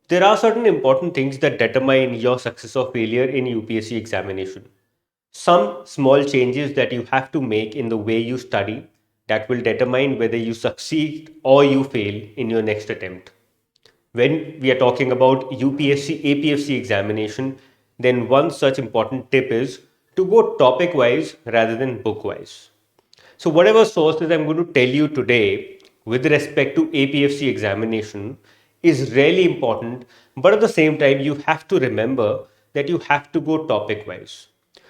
There are certain important things that determine your success or failure in UPSC examination. Some small changes that you have to make in the way you study that will determine whether you succeed or you fail in your next attempt. When we are talking about UPSC APFC examination, then one such important tip is to go topic wise rather than book wise. So, whatever sources I'm going to tell you today with respect to APFC examination is really important, but at the same time, you have to remember that you have to go topic wise.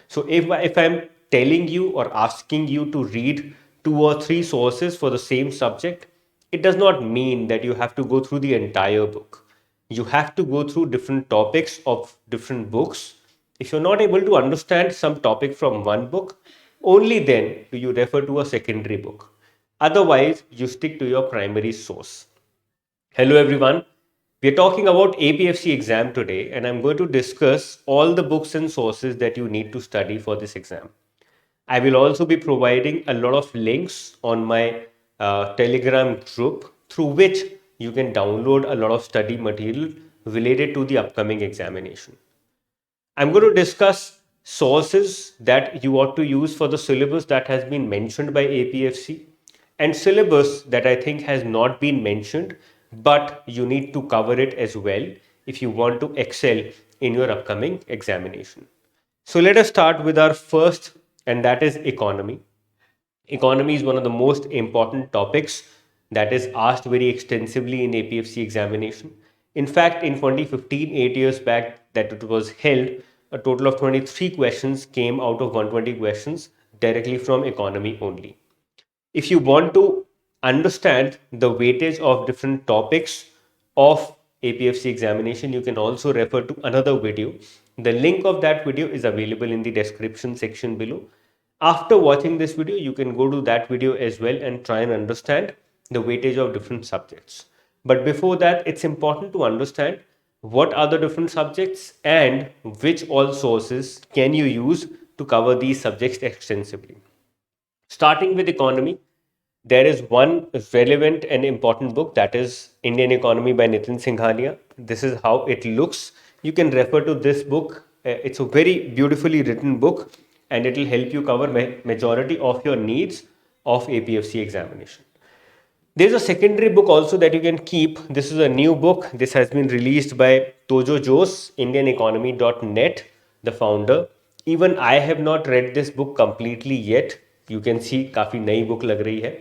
So, if I'm telling you or asking you to read two or three sources for the same subject, it does not mean that you have to go through the entire book. You have to go through different topics of different books. If you're not able to understand some topic from one book, only then do you refer to a secondary book. Otherwise, you stick to your primary source. Hello everyone. We are talking about APFC exam today, and I'm going to discuss all the books and sources that you need to study for this exam. I will also be providing a lot of links on my Telegram group through which you can download a lot of study material related to the upcoming examination. I'm going to discuss sources that you ought to use for the syllabus that has been mentioned by APFC and syllabus that I think has not been mentioned, but you need to cover it as well if you want to excel in your upcoming examination. So let us start with our first, and that is economy. Economy is one of the most important topics that is asked very extensively in APFC examination. In fact, in 2015, 8 years back that it was held, a total of 23 questions came out of 120 questions directly from economy only. If you want to understand the weightage of different topics of APFC examination, you can also refer to another video. The link of that video is available in the description section below. After watching this video, you can go to that video as well and try and understand the weightage of different subjects. But before that, it's important to understand what are the different subjects and which all sources can you use to cover these subjects extensively. Starting with economy, there is one relevant and important book, that is Indian Economy by Nitin Singhania. This is how it looks. You can refer to this book. It's a very beautifully written book and it will help you cover majority of your needs of APFC examination. There's a secondary book also that you can keep. This is a new book. This has been released by Tojo Jose, IndianEconomy.net, the founder. Even I have not read this book completely yet. You can see काफी नई book लग रही है.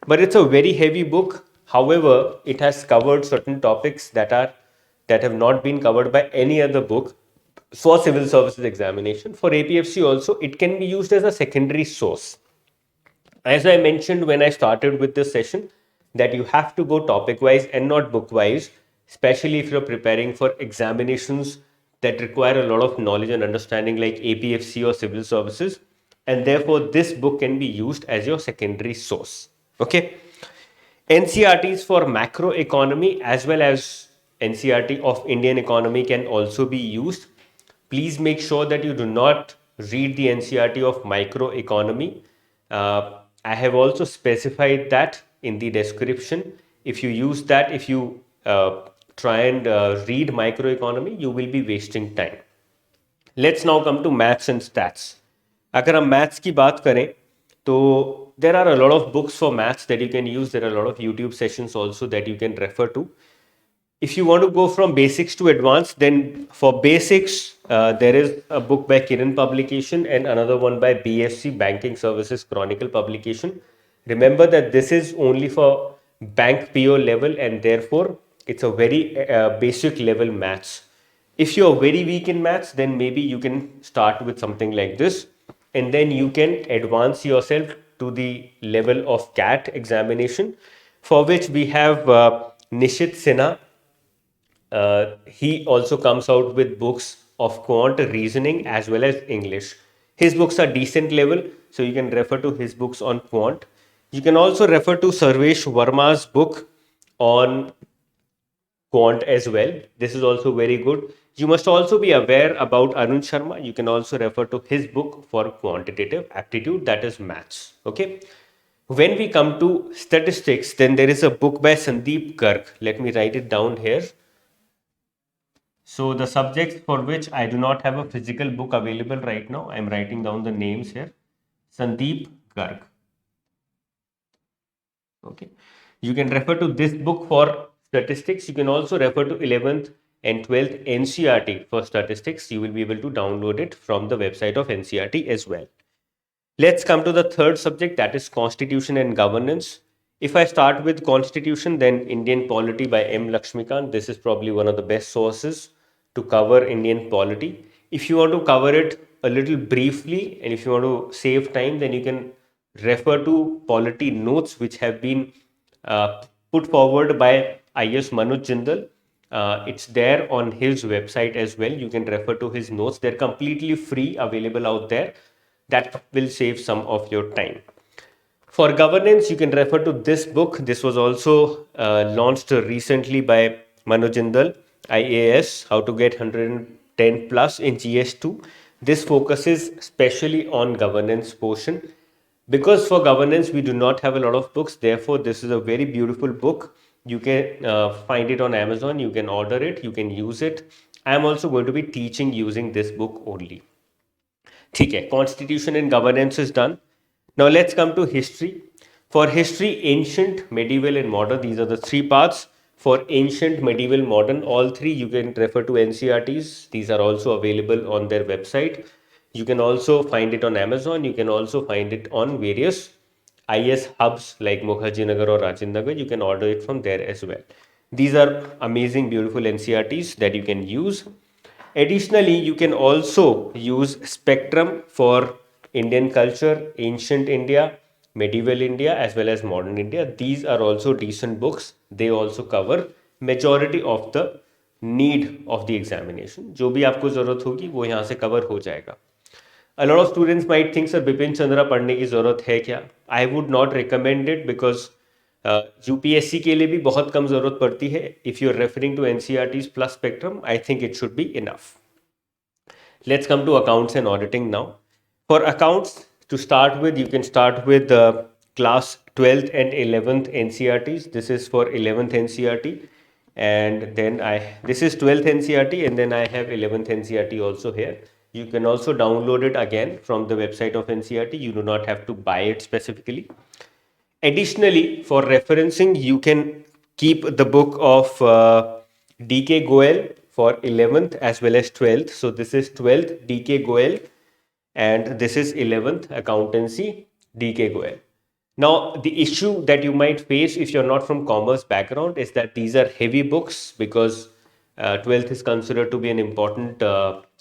But it's a very heavy book. However, it has covered certain topics that have not been covered by any other book for civil services examination. For APFC also, it can be used as a secondary source. As I mentioned when I started with this session, that you have to go topic wise and not book wise, especially if you're preparing for examinations that require a lot of knowledge and understanding like APFC or civil services. And therefore, this book can be used as your secondary source. Okay. NCRTs for macroeconomy as well as NCRT of Indian economy can also be used. Please make sure that you do not read the NCRT of microeconomy. I have also specified that in the description. If you use that, if you try and read microeconomy, you will be wasting time. Let's now come to maths and stats. अगर हम maths की बात करें तो there are a lot of books for maths that you can use. There are a lot of YouTube sessions also that you can refer to. If you want to go from basics to advanced, then for basics, there is a book by Kiran Publication and another one by BSc Banking Services Chronicle Publication. Remember that this is only for bank PO level and therefore it's a very basic level maths. If you're very weak in maths, then maybe you can start with something like this and then you can advance yourself to the level of CAT examination, for which we have Nishit Sinha. He also comes out with books of quant reasoning as well as English. His books are decent level, so you can refer to his books on quant. You can also refer to Sarvesh Verma's book on quant as well. This is also very good. You must also be aware about Anuj Sharma. You can also refer to his book for quantitative aptitude, that is maths. Okay. When we come to statistics, then there is a book by Sandeep Garg. Let me write it down here. So the subjects for which I do not have a physical book available right now, I'm writing down the names here. Sandeep Garg. Okay. You can refer to this book for statistics. You can also refer to 11th and 12th NCRT for statistics. You will be able to download it from the website of NCRT as well. Let's come to the third subject, that is Constitution and Governance. If I start with Constitution, then Indian Polity by M. Lakshmikant. This is probably one of the best sources to cover Indian polity. If you want to cover it a little briefly and if you want to save time, then you can refer to polity notes which have been put forward by IS Manoj Jindal. It's there on his website as well. You can refer to his notes. They're completely free, available out there. That will save some of your time. For governance, you can refer to this book. This was also launched recently by Manoj Jindal, IAS, How to Get 110 Plus in GS2. This focuses especially on governance portion. Because for governance, we do not have a lot of books. Therefore, this is a very beautiful book. You can find it on Amazon. You can order it. You can use it. I am also going to be teaching using this book only. ठीक है, constitution and governance is done. Now let's come to history. For history, ancient, medieval and modern, these are the three parts. For ancient, medieval, modern, all three you can refer to NCRTs. These are also available on their website. You can also find it on Amazon. You can also find it on various IS hubs like Mukherjee Nagar or Rajendra Nagar. You can order it from there as well. These are amazing, beautiful NCRTs that you can use. Additionally, you can also use Spectrum for Indian culture, ancient India, medieval India, as well as modern India. These are also decent books. They also cover majority of the need of the examination. जो भी आपको ज़रूरत होगी वो यहाँ से cover हो जाएगा. A lot of students might think, sir, Bipin Chandra पढ़ने की ज़रूरत है क्या? I would not recommend it because UPSC के लिए भी बहुत कम ज़रूरत पड़ती है. If you are referring to NCRTs plus Spectrum, I think it should be enough. Let's come to accounts and auditing now. For accounts, to start with, you can start with class 12th and 11th NCRTs. This is for 11th NCRT. And then this is 12th NCRT and then I have 11th NCRT also here. You can also download it again from the website of NCRT. You do not have to buy it specifically. Additionally, for referencing, you can keep the book of DK Goel for 11th as well as 12th. So this is 12th DK Goel and this is 11th accountancy DK Goel. Now, the issue that you might face if you're not from commerce background is that these are heavy books because 12th is considered to be an important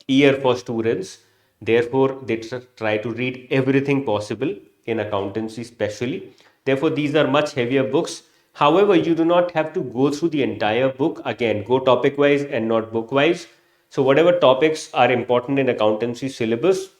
year for students. Therefore, they try to read everything possible in accountancy especially. Therefore, these are much heavier books. However, you do not have to go through the entire book. Again, go topic wise and not book wise. So whatever topics are important in accountancy syllabus,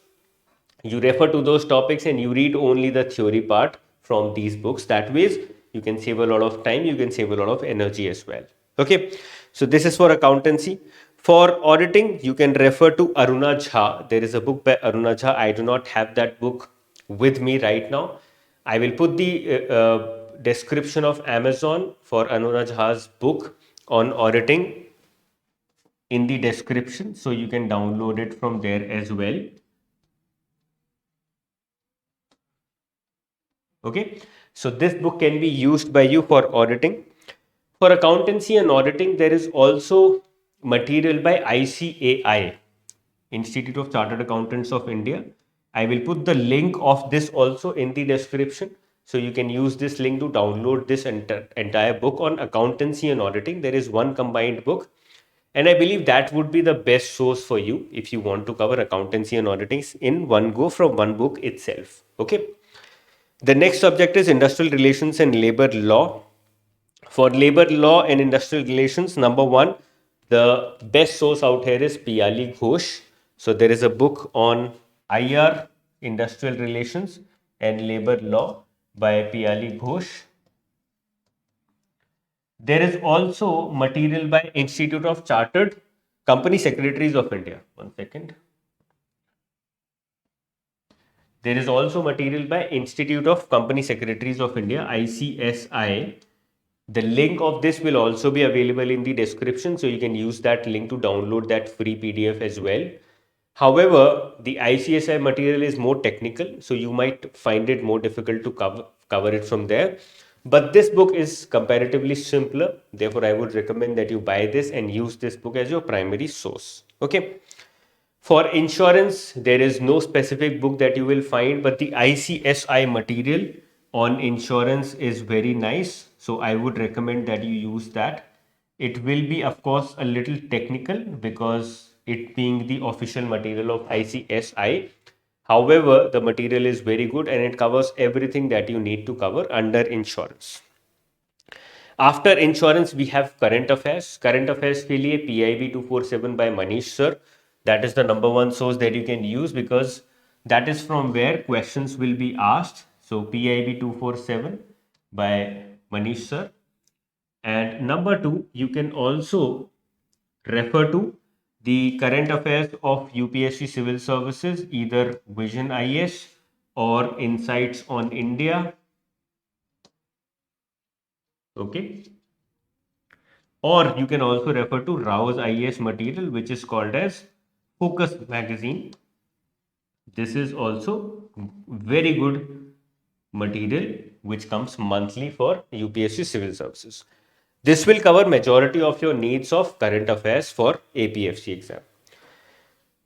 you refer to those topics and you read only the theory part from these books. That way you can save a lot of time, you can save a lot of energy as well. Okay, so this is for accountancy. For auditing, you can refer to Aruna Jha. There is a book by Aruna Jha. I do not have that book with me right now. I will put the description of Amazon for Aruna Jha's book on auditing in the description, so you can download it from there as well. Okay, so this book can be used by you for auditing. For accountancy and auditing, there is also material by ICAI, Institute of Chartered Accountants of India. I will put the link of this also in the description. So you can use this link to download this entire book on accountancy and auditing. There is one combined book. And I believe that would be the best source for you if you want to cover accountancy and auditing in one go from one book itself. Okay. The next subject is industrial relations and labor law. For labor law and industrial relations, number one, the best source out here is Piyali Ghosh. So there is a book on IR, industrial relations and labor law by Piyali Ghosh. There is also material by Institute of Chartered Company Secretaries of India. One second. There is also material by Institute of Company Secretaries of India, ICSI. The link of this will also be available in the description, so you can use that link to download that free PDF as well. However, the ICSI material is more technical, so you might find it more difficult to cover it from there. But this book is comparatively simpler. Therefore, I would recommend that you buy this and use this book as your primary source. Okay. For insurance, there is no specific book that you will find, but the ICSI material on insurance is very nice. So I would recommend that you use that. It will be, of course, a little technical because it being the official material of ICSI. However, the material is very good and it covers everything that you need to cover under insurance. After insurance, we have current affairs. Current affairs के लिए PIB 247 by Manish Sir. That is the number one source that you can use because that is from where questions will be asked. So PIB 247 by Manish Sir. And number two, you can also refer to the current affairs of UPSC Civil Services, either Vision IS or Insights on India. Okay. Or you can also refer to Rao's IAS material, which is called as Focus Magazine. This is also very good material which comes monthly for UPSC Civil Services. This will cover majority of your needs of current affairs for APFC exam.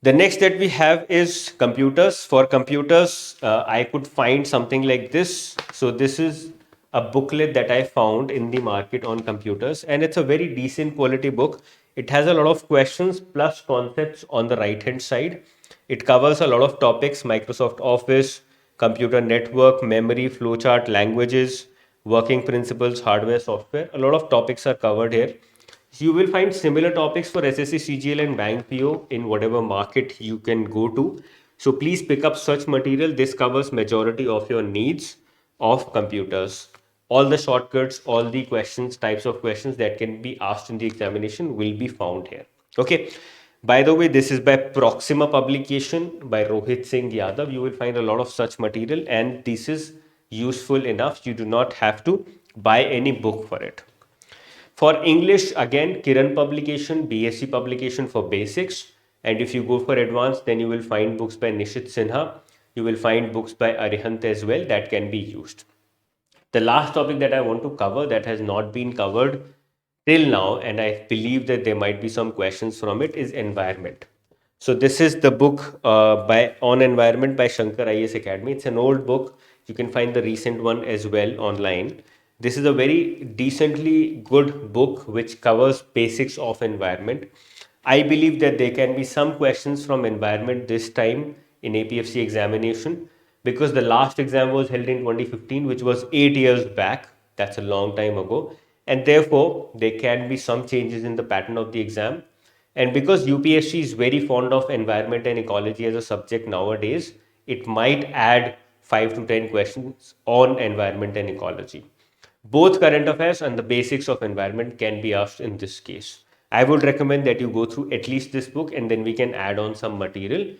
The next that we have is computers. For computers, I could find something like this. So this is a booklet that I found in the market on computers, and it's a very decent quality book. It has a lot of questions plus concepts on the right hand side. It covers a lot of topics: Microsoft Office, computer network, memory, flowchart, languages, working principles, hardware, software. A lot of topics are covered here. So you will find similar topics for SSC, CGL and Bank PO in whatever market you can go to. So please pick up such material. This covers majority of your needs of computers. All the shortcuts, all the questions, types of questions that can be asked in the examination will be found here. Okay. By the way, this is by Proxima publication by Rohit Singh Yadav. You will find a lot of such material and this is useful enough. You do not have to buy any book for it. For English, again, Kiran publication, BSc publication for basics. And if you go for advanced, then you will find books by Nishit Sinha. You will find books by Arihant as well that can be used. The last topic that I want to cover that has not been covered till now, and I believe that there might be some questions from it, is environment. So this is the book by on environment by Shankar IS Academy. It's an old book. You can find the recent one as well online. This is a very decently good book which covers basics of environment. I believe that there can be some questions from environment this time in APFC examination because the last exam was held in 2015, which was 8 years back. That's a long time ago. And therefore, there can be some changes in the pattern of the exam. And because UPSC is very fond of environment and ecology as a subject nowadays, it might add 5 to 10 questions on environment and ecology. Both current affairs and the basics of environment can be asked in this case. I would recommend that you go through at least this book and then we can add on some material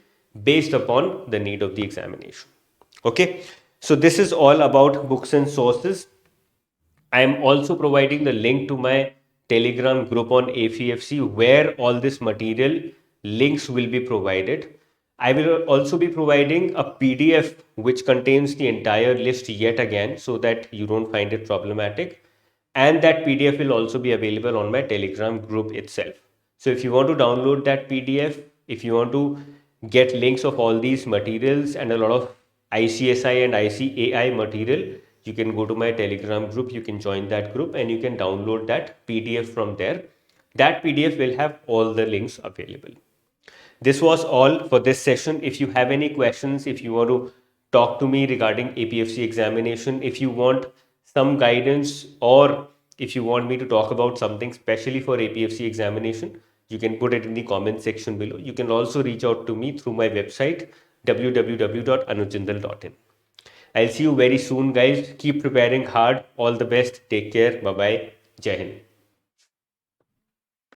based upon the need of the examination. Okay, so this is all about books and sources. I am also providing the link to my Telegram group on APFC where all this material links will be provided. I will also be providing a PDF which contains the entire list yet again so that you don't find it problematic. And that PDF will also be available on my Telegram group itself. So if you want to download that PDF, if you want to get links of all these materials and a lot of ICSI and ICAI material, you can go to my Telegram group, you can join that group and you can download that PDF from there. That PDF will have all the links available. This was all for this session. If you have any questions, if you want to talk to me regarding APFC examination, if you want some guidance or if you want me to talk about something specially for APFC examination, you can put it in the comment section below. You can also reach out to me through my website www.anujindal.in. I'll see you very soon, guys. Keep preparing hard. All the best. Take care. Bye bye. Jai Hind.